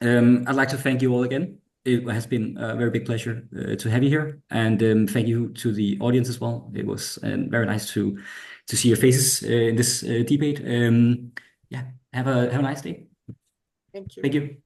I'd like to thank you all again. It has been a very big pleasure to have you here, and thank you to the audience as well. It was very nice to see your faces in this debate. Yeah, have a nice day. Thank you. Thank you.